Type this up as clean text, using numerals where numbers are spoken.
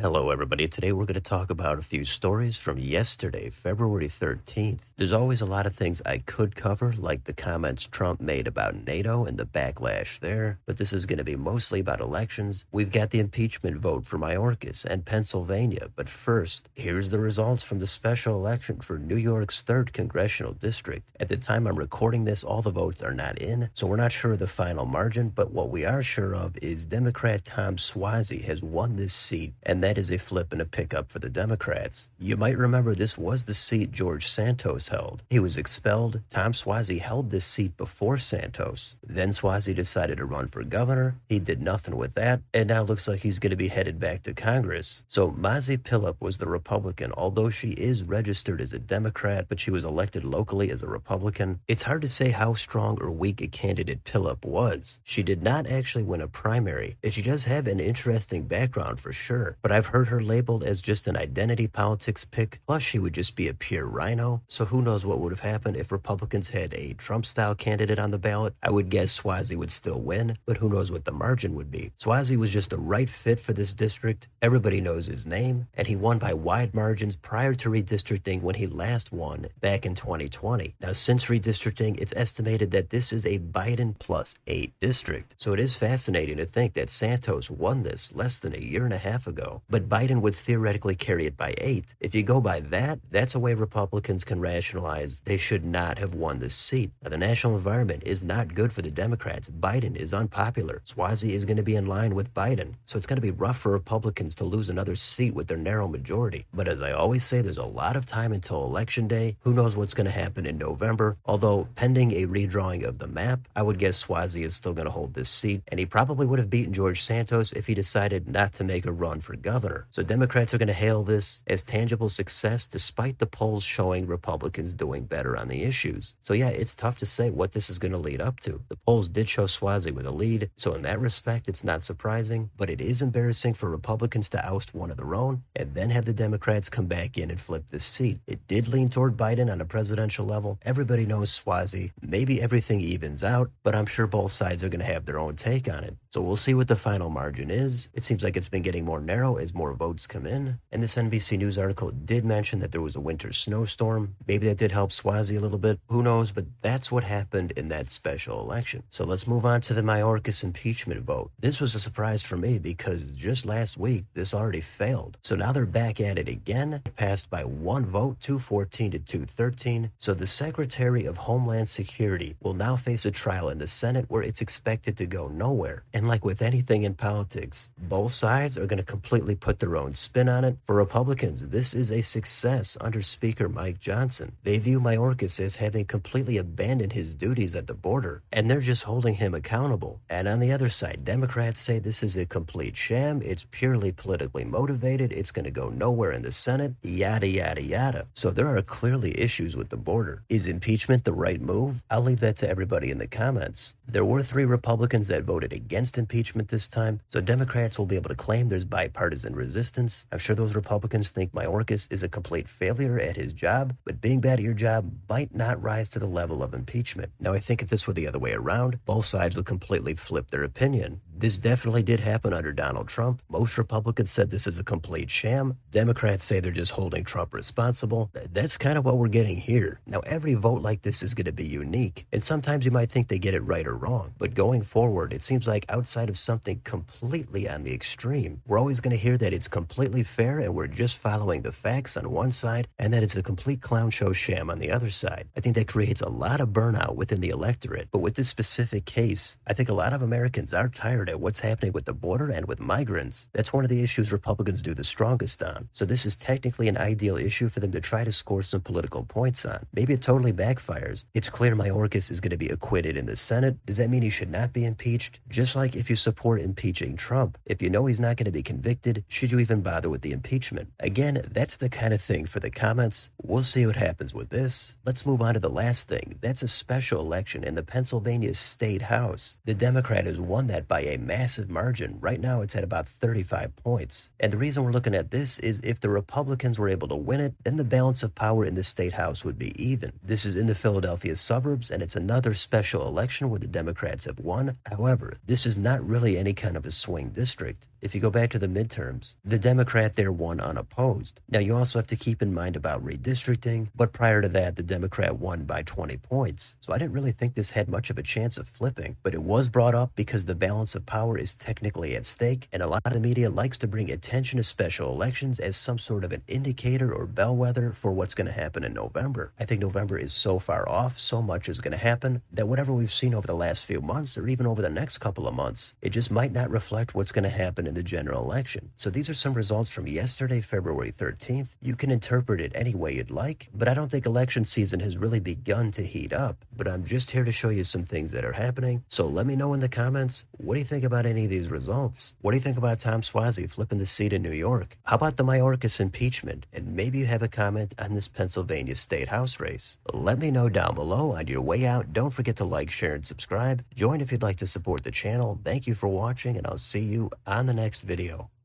Hello, everybody. Today we're going to talk about a few stories from yesterday, February 13th. There's always a lot of things I could cover, like the comments Trump made about NATO and the backlash there, but this is going to be mostly about elections. We've got the impeachment vote for Mayorkas and Pennsylvania, but first, here's the results from the special election for New York's 3rd Congressional District. At the time I'm recording this, all the votes are not in, so we're not sure of the final margin, but what we are sure of is Democrat Tom Suozzi has won this seat, and that is a flip and a pickup for the Democrats. You might remember this was the seat George Santos held. He was expelled. Tom Suozzi held this seat before Santos. Then Suozzi decided to run for governor. He did nothing with that, and now looks like he's going to be headed back to Congress. So Mazi Pilip was the Republican, although she is registered as a Democrat, but she was elected locally as a Republican. It's hard to say how strong or weak a candidate Pilip was. She did not actually win a primary, and she does have an interesting background for sure, but I've heard her labeled as just an identity politics pick, plus she would just be a pure rhino, so who knows what would have happened if Republicans had a Trump-style candidate on the ballot. I would guess Suozzi would still win, but who knows what the margin would be. Suozzi was just the right fit for this district. Everybody knows his name, and he won by wide margins prior to redistricting when he last won back in 2020. Now, since redistricting, it's estimated that this is a Biden +8 district, so it is fascinating to think that Santos won this less than a year and a half ago, but Biden would theoretically carry it by 8. If you go by that, that's a way Republicans can rationalize they should not have won this seat. Now, the national environment is not good for the Democrats. Biden is unpopular. Suozzi is going to be in line with Biden, so it's going to be rough for Republicans to lose another seat with their narrow majority. But as I always say, there's a lot of time until Election Day. Who knows what's going to happen in November? Although, pending a redrawing of the map, I would guess Suozzi is still going to hold this seat, and he probably would have beaten George Santos if he decided not to make a run for governor. So Democrats are going to hail this as tangible success despite the polls showing Republicans doing better on the issues. So yeah, it's tough to say what this is going to lead up to. The polls did show Suozzi with a lead, so in that respect, it's not surprising, but it is embarrassing for Republicans to oust one of their own and then have the Democrats come back in and flip this seat. It did lean toward Biden on a presidential level. Everybody knows Suozzi. Maybe everything evens out, but I'm sure both sides are going to have their own take on it. So we'll see what the final margin is. It seems like it's been getting more narrow as more votes come in. And this NBC News article did mention that there was a winter snowstorm. Maybe that did help Suozzi a little bit. Who knows? But that's what happened in that special election. So let's move on to the Mayorkas impeachment vote. This was a surprise for me because just last week, this already failed. So now they're back at it again. It passed by one vote, 214 to 213. So the Secretary of Homeland Security will now face a trial in the Senate where it's expected to go nowhere. And like with anything in politics, both sides are going to completely put their own spin on it. For Republicans, this is a success under Speaker Mike Johnson. They view Mayorkas as having completely abandoned his duties at the border, and they're just holding him accountable. And on the other side, Democrats say this is a complete sham. It's purely politically motivated. It's going to go nowhere in the Senate, yada, yada, yada. So there are clearly issues with the border. Is impeachment the right move? I'll leave that to everybody in the comments. There were 3 Republicans that voted against impeachment this time, so Democrats will be able to claim there's bipartisan resistance. I'm sure those Republicans think Mayorkas is a complete failure at his job, but being bad at your job might not rise to the level of impeachment. Now, I think if this were the other way around, both sides would completely flip their opinion. This definitely did happen under Donald Trump. Most Republicans said this is a complete sham. Democrats say they're just holding Trump responsible. That's kind of what we're getting here. Now, every vote like this is going to be unique, and sometimes you might think they get it right or wrong. But going forward, it seems like outside of something completely on the extreme, we're always going to hear that it's completely fair and we're just following the facts on one side, and that it's a complete clown show sham on the other side. I think that creates a lot of burnout within the electorate. But with this specific case, I think a lot of Americans are tired at what's happening with the border and with migrants. That's one of the issues Republicans do the strongest on. So this is technically an ideal issue for them to try to score some political points on. Maybe it totally backfires. It's clear Mayorkas is going to be acquitted in the Senate. Does that mean he should not be impeached? Just like if you support impeaching Trump, if you know he's not going to be convicted, should you even bother with the impeachment? Again, that's the kind of thing for the comments. We'll see what happens with this. Let's move on to the last thing. That's a special election in the Pennsylvania State House. The Democrat has won that by a massive margin. Right now, it's at about 35 points. And the reason we're looking at this is if the Republicans were able to win it, then the balance of power in the state house would be even. This is in the Philadelphia suburbs, and it's another special election where the Democrats have won. However, this is not really any kind of a swing district. If you go back to the midterms, the Democrat there won unopposed. Now, you also have to keep in mind about redistricting, but prior to that, the Democrat won by 20 points. So I didn't really think this had much of a chance of flipping, but it was brought up because the balance of power is technically at stake, and a lot of the media likes to bring attention to special elections as some sort of an indicator or bellwether for what's going to happen in November. I think November is so far off, so much is going to happen, that whatever we've seen over the last few months, or even over the next couple of months, it just might not reflect what's going to happen in the general election. So these are some results from yesterday, February 13th. You can interpret it any way you'd like, but I don't think election season has really begun to heat up. But I'm just here to show you some things that are happening. So let me know in the comments, what do you think about any of these results? What do you think about Tom Suozzi flipping the seat in New York? How about the Mayorkas impeachment? And maybe you have a comment on this Pennsylvania State House race. Let me know down below. On your way out, don't forget to like, share, and subscribe. Join if you'd like to support the channel. Thank you for watching, and I'll see you on the next video.